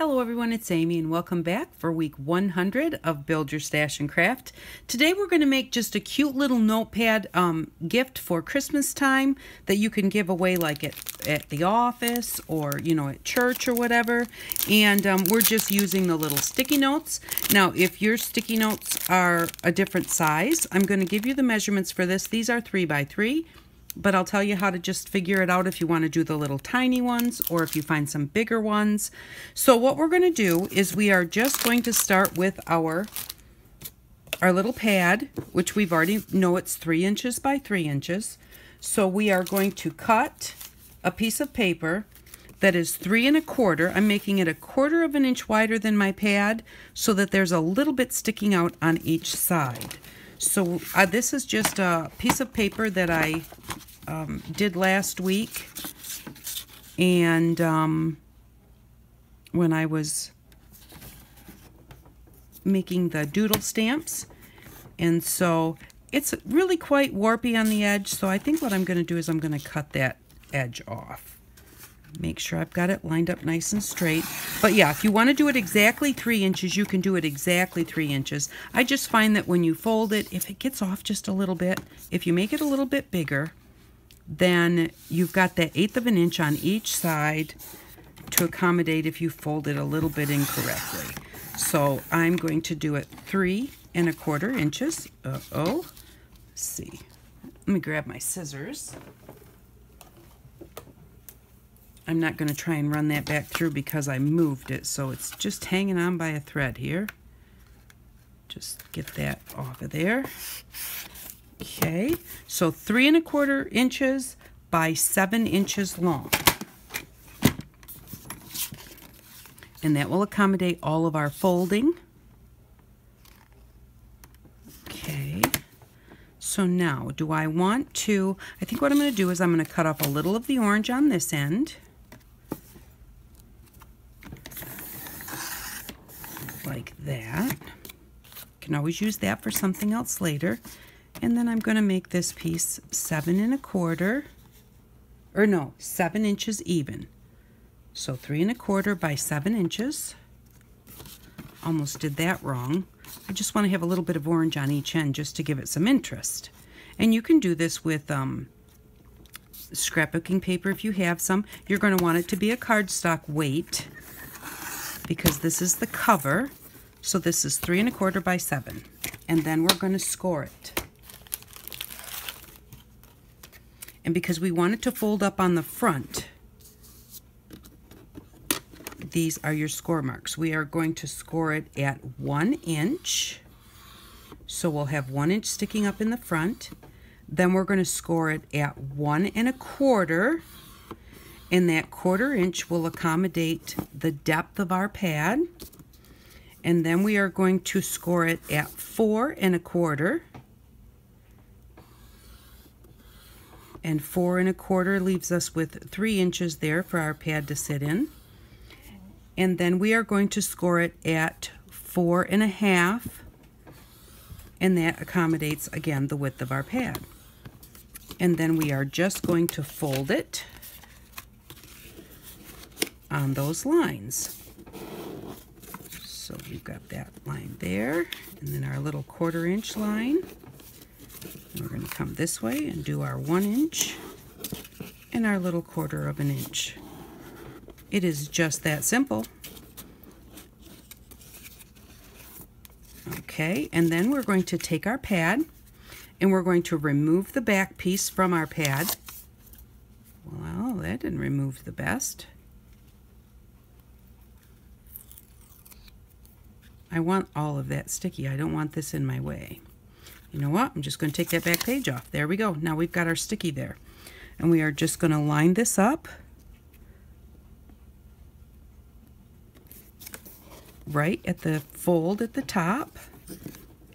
Hello everyone, it's Amy and welcome back for week 100 of Build Your Stash and Craft. Today we're going to make just a cute little notepad gift for Christmas time that you can give away like at the office or at church or whatever. And we're just using the little sticky notes. Now if your sticky notes are a different size, I'm going to give you the measurements for this. These are 3 by 3. But I'll tell you how to just figure it out if you want to do the little tiny ones or if you find some bigger ones. So what we're going to do is we are just going to start with our little pad, which we've already know it's 3 inches by 3 inches. So we are going to cut a piece of paper that is 3 1/4. I'm making it 1/4 of an inch wider than my pad so that there's a little bit sticking out on each side. So this is just a piece of paper that I did last week, and when I was making the doodle stamps, and so it's really quite warpy on the edge, so I think what I'm going to do is I'm going to cut that edge off. Make sure I've got it lined up nice and straight. But yeah, if you want to do it exactly 3 inches, you can do it exactly 3 inches. I just find that when you fold it, if it gets off just a little bit, if you make it a little bit bigger, then you've got that 1/8 of an inch on each side to accommodate if you fold it a little bit incorrectly. So I'm going to do it 3 1/4 inches. Let's see. Let me grab my scissors. I'm not going to try and run that back through because I moved it, so it's just hanging on by a thread here. Just get that off of there. Okay, so 3 1/4 inches by 7 inches long. And that will accommodate all of our folding. Okay, so now do I want to, I think what I'm going to do is I'm going to cut off a little of the orange on this end. Like that. Can always use that for something else later. And then I'm going to make this piece 7 1/4, or no, 7 inches even. So 3 1/4 by 7 inches. Almost did that wrong. I just want to have a little bit of orange on each end just to give it some interest. And you can do this with scrapbooking paper if you have some. You're going to want it to be a cardstock weight because this is the cover. So this is 3 1/4 by 7. And then we're going to score it. And because we want it to fold up on the front, these are your score marks. We are going to score it at 1 inch. So we'll have 1 inch sticking up in the front. Then we're going to score it at 1 1/4. And that 1/4 inch will accommodate the depth of our pad. And then we are going to score it at 4 1/4. And 4 1/4 leaves us with 3 inches there for our pad to sit in. And then we are going to score it at 4 1/2. And that accommodates, again, the width of our pad. And then we are just going to fold it on those lines. So we've got that line there, and then our little 1/4 inch line. And we're going to come this way and do our 1 inch and our little 1/4 of an inch. It is just that simple. Okay, and then we're going to take our pad and we're going to remove the back piece from our pad. Well, that didn't remove the best. I want all of that sticky. I don't want this in my way. You know what? I'm just going to take that back page off. There we go. Now we've got our sticky there. And we are just going to line this up right at the fold at the top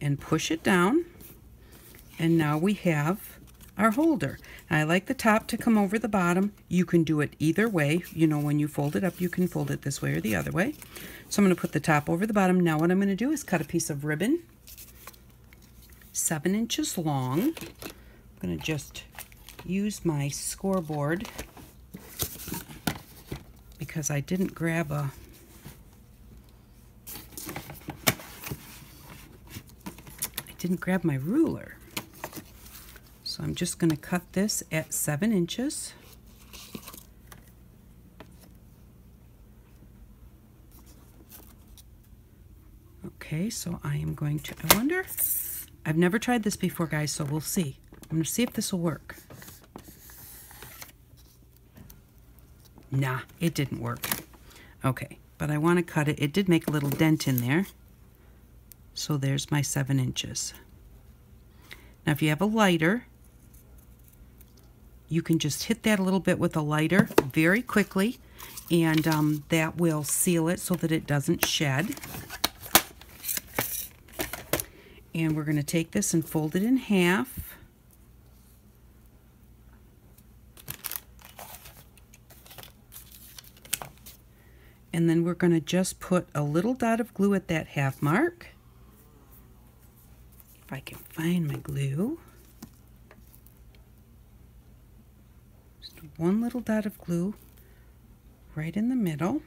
and push it down. And now we have our holder. Now, I like the top to come over the bottom. You can do it either way. When you fold it up, you can fold it this way or the other way. So I'm going to put the top over the bottom. Now what I'm going to do is cut a piece of ribbon 7 inches long. I'm going to just use my scoreboard because I didn't grab a didn't grab my ruler. So I'm just going to cut this at 7 inches. Okay, so I am going to, I wonder, I've never tried this before, guys, so we'll see. I'm going to see if this will work. Nah, it didn't work. Okay, but I want to cut it. It did make a little dent in there. So there's my 7 inches. Now if you have a lighter, you can just hit that a little bit with a lighter very quickly, and that will seal it so that it doesn't shed. And we're going to take this and fold it in half. And then we're going to just put a little dot of glue at that half mark. If I can find my glue. Just one little dot of glue right in the middle.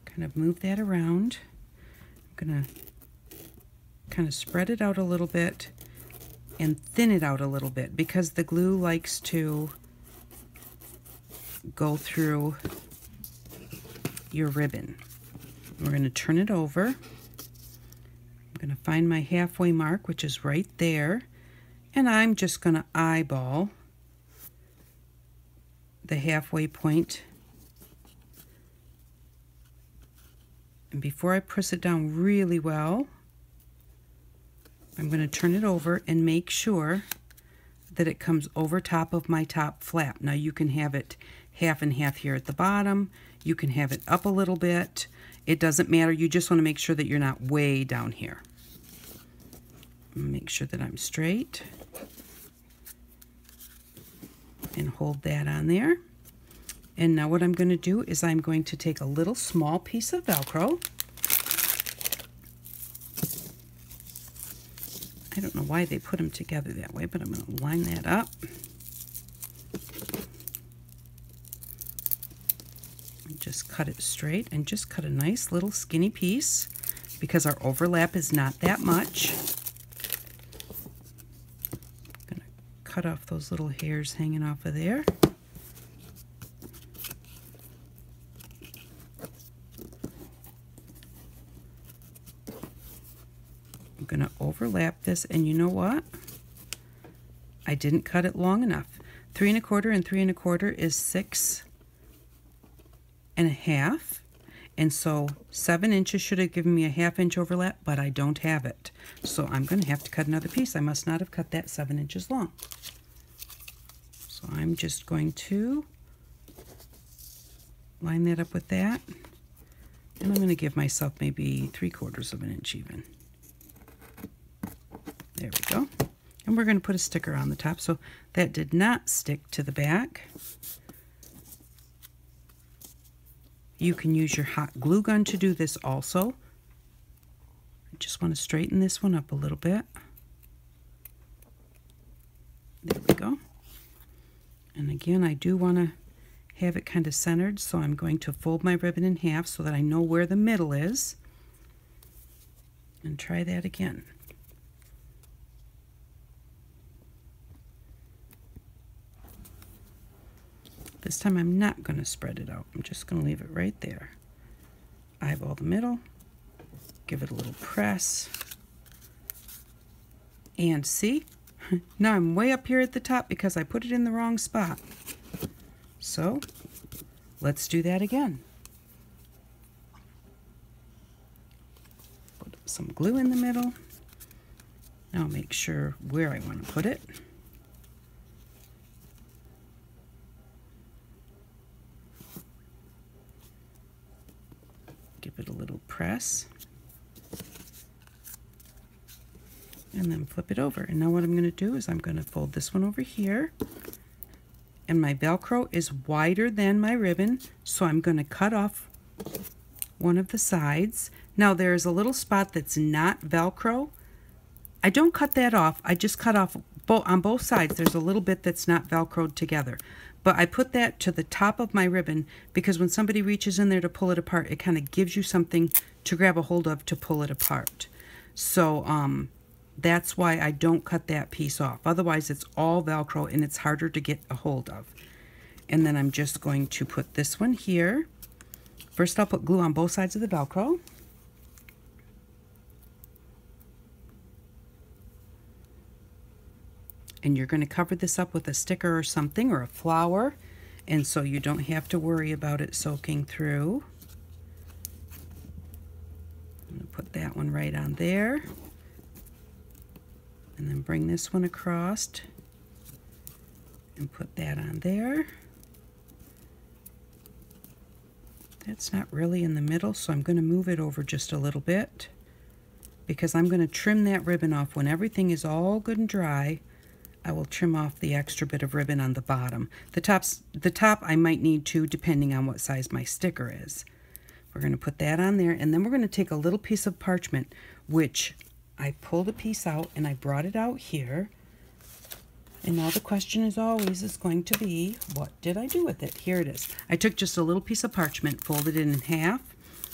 Kind of move that around. I'm going to kind of spread it out a little bit and thin it out a little bit because the glue likes to go through your ribbon. We're going to turn it over. I'm going to find my halfway mark, which is right there, and I'm just going to eyeball the halfway point. And before I press it down really well, I'm going to turn it over and make sure that it comes over top of my top flap. Now you can have it half and half here at the bottom. You can have it up a little bit. It doesn't matter. You just want to make sure that you're not way down here. Make sure that I'm straight. And hold that on there. And now what I'm going to do is I'm going to take a little small piece of Velcro. I don't know why they put them together that way, but I'm going to line that up. And just cut it straight and just cut a nice little skinny piece because our overlap is not that much. I'm going to cut off those little hairs hanging off of there. I'm going to overlap this, and you know what? I didn't cut it long enough. 3 1/4 and 3 1/4 is 6 1/2, and so 7 inches should have given me a 1/2 inch overlap, but I don't have it. So I'm going to have to cut another piece. I must not have cut that 7 inches long. So I'm just going to line that up with that, and I'm going to give myself maybe 3/4 of an inch even. There we go. And we're going to put a sticker on the top, so that did not stick to the back. You can use your hot glue gun to do this also. I just want to straighten this one up a little bit. There we go. And again, I do want to have it kind of centered, so I'm going to fold my ribbon in half so that I know where the middle is. And try that again. This time I'm not going to spread it out. I'm just going to leave it right there. Eyeball the middle. Give it a little press. And see? Now I'm way up here at the top because I put it in the wrong spot. So, let's do that again. Put some glue in the middle. Now make sure where I want to put it. Give it a little press. And then flip it over. And now what I'm going to do is I'm going to fold this one over here. And my Velcro is wider than my ribbon, so I'm going to cut off one of the sides. Now there's a little spot that's not Velcro. I don't cut that off. I just cut off on both sides. There's a little bit that's not Velcroed together. But I put that to the top of my ribbon because when somebody reaches in there to pull it apart, it kind of gives you something to grab a hold of to pull it apart. So That's why I don't cut that piece off. Otherwise, it's all Velcro and it's harder to get a hold of. And then I'm just going to put this one here. First, I'll put glue on both sides of the Velcro. And you're going to cover this up with a sticker or something, or a flower, and so you don't have to worry about it soaking through. I'm going to put that one right on there. And then bring this one across and put that on there. That's not really in the middle, so I'm going to move it over just a little bit, because I'm going to trim that ribbon off. When everything is all good and dry, I will trim off the extra bit of ribbon on the bottom. The top I might need to, depending on what size my sticker is. We're going to put that on there, and then we're going to take a little piece of parchment, which I pulled a piece out and I brought it out here. And now the question is going to be, what did I do with it? Here it is. I took just a little piece of parchment, folded it in half,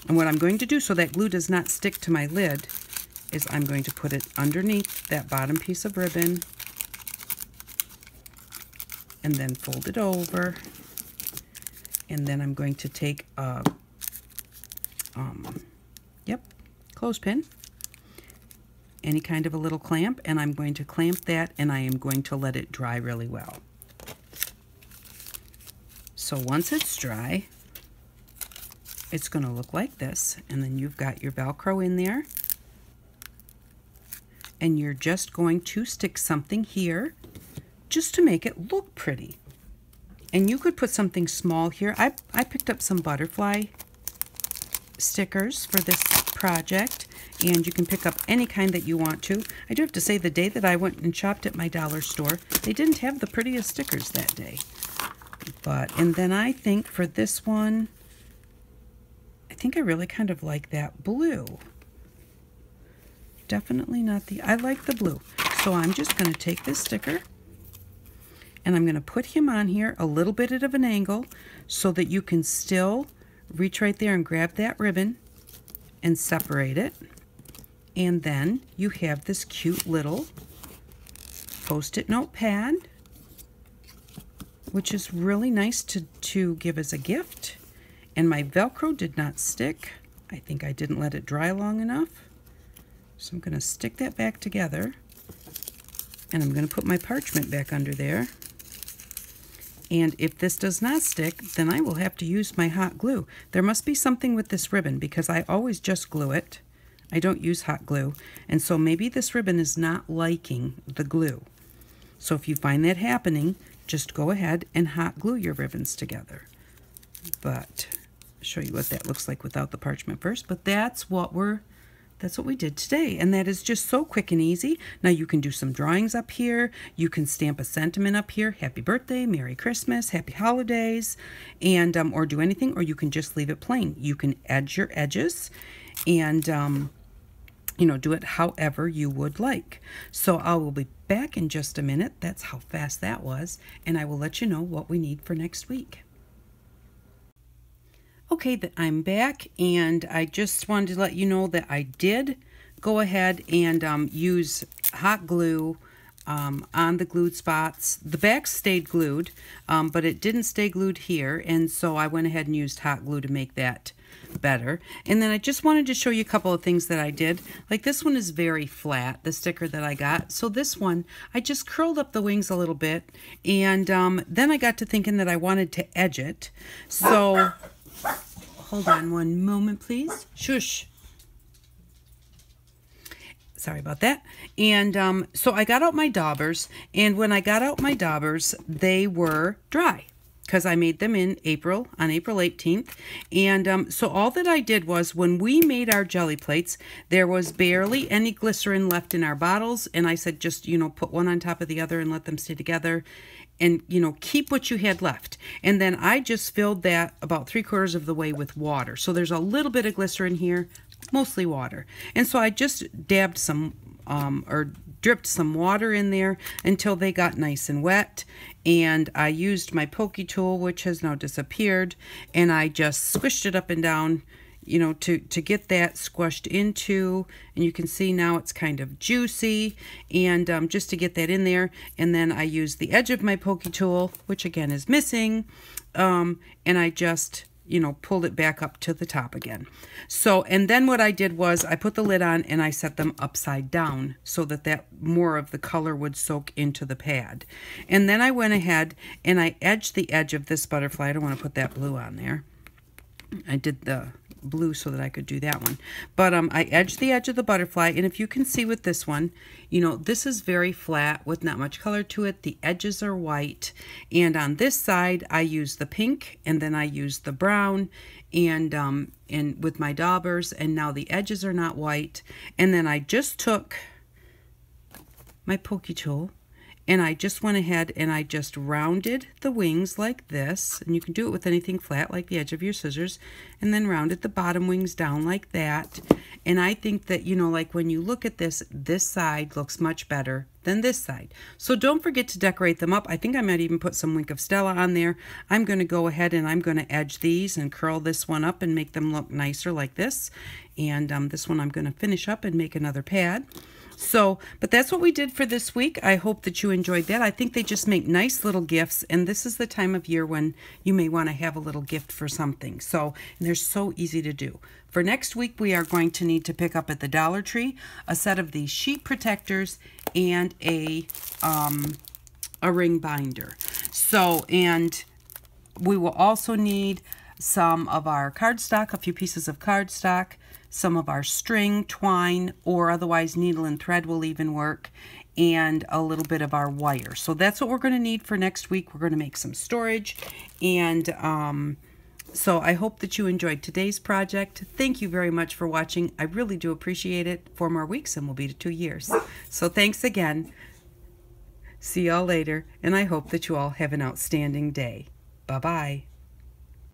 and what I'm going to do so that glue does not stick to my lid is I'm going to put it underneath that bottom piece of ribbon and then fold it over, and then I'm going to take a clothespin, any kind of a little clamp, and I'm going to clamp that, and I am going to let it dry really well. So once it's dry, it's going to look like this, and then you've got your Velcro in there, and you're just going to stick something here just to make it look pretty. And you could put something small here. I picked up some butterfly stickers for this project, and you can pick up any kind that you want to. I do have to say, the day that I went and shopped at my dollar store, they didn't have the prettiest stickers that day. And then I think for this one, I think I really kind of like that blue. Definitely not I like the blue. So I'm just going to take this sticker and I'm going to put him on here a little bit at an angle so that you can still reach right there and grab that ribbon and separate it. And then you have this cute little Post-it note pad, which is really nice to give as a gift. And my Velcro did not stick. I think I didn't let it dry long enough. So I'm going to stick that back together, and I'm going to put my parchment back under there. And if this does not stick, then I will have to use my hot glue. There must be something with this ribbon, because I always just glue it. I don't use hot glue. And so maybe this ribbon is not liking the glue. So if you find that happening, just go ahead and hot glue your ribbons together. But I'll show you what that looks like without the parchment first. But that's what we did today, and that is just so quick and easy. Now you can do some drawings up here. You can stamp a sentiment up here: Happy Birthday, Merry Christmas, Happy Holidays, and or do anything, or you can just leave it plain. You can edge your edges, and you know, do it however you would like. So I will be back in just a minute. That's how fast that was, and I will let you know what we need for next week. Okay, I'm back, and I just wanted to let you know that I did go ahead and use hot glue on the glued spots. The back stayed glued, but it didn't stay glued here, and so I went ahead and used hot glue to make that better. And then I just wanted to show you a couple of things that I did. Like this one is very flat, the sticker that I got. So this one, I just curled up the wings a little bit, and then I got to thinking that I wanted to edge it. So hold on one moment, please. Shush. Sorry about that. And so I got out my daubers, and when I got out my daubers, they were dry because I made them on April 18th. And so all that I did was, when we made our jelly plates, there was barely any glycerin left in our bottles, and I said, just, you know, put one on top of the other and let them stay together. And, you know, keep what you had left. And then I just filled that about 3/4 of the way with water. So there's a little bit of glycerin here, mostly water. And so I just dabbed some, or dripped some water in there until they got nice and wet. And I used my pokey tool, which has now disappeared, and I just squished it up and down you know, to get that squished into, and you can see now it's kind of juicy, and just to get that in there. And then I use the edge of my pokey tool, which again is missing, and I just, you know, pulled it back up to the top again. So, and then what I did was I put the lid on and I set them upside down so that more of the color would soak into the pad. And then I went ahead and I edged the edge of this butterfly. I don't want to put that blue on there. I did the blue so that I could do that one. But I edged the edge of the butterfly, and if you can see with this one, you know, this is very flat with not much color to it. The edges are white, and on this side I use the pink, and then I use the brown, and with my daubers, and now the edges are not white. And then I just took my pokey tool and I just went ahead and I just rounded the wings like this, and you can do it with anything flat like the edge of your scissors, and then rounded the bottom wings down like that. And I think that, you know, like when you look at this, this side looks much better than this side. So don't forget to decorate them up. I think I might even put some Wink of Stella on there. I'm going to go ahead and I'm going to edge these and curl this one up and make them look nicer like this. And this one I'm going to finish up and make another pad. So, but that's what we did for this week. I hope that you enjoyed that. I think they just make nice little gifts, and this is the time of year when you may want to have a little gift for something. So, and they're so easy to do. For next week, we are going to need to pick up at the Dollar Tree a set of these sheet protectors and a ring binder. So, and we will also need some of our cardstock, a few pieces of cardstock, some of our string, twine, or otherwise needle and thread will even work, and a little bit of our wire. So that's what we're going to need for next week. We're going to make some storage, and so I hope that you enjoyed today's project. Thank you very much for watching. I really do appreciate it. 4 more weeks and we'll be to 2 years. So thanks again. See y'all later, and I hope that you all have an outstanding day. Bye-bye.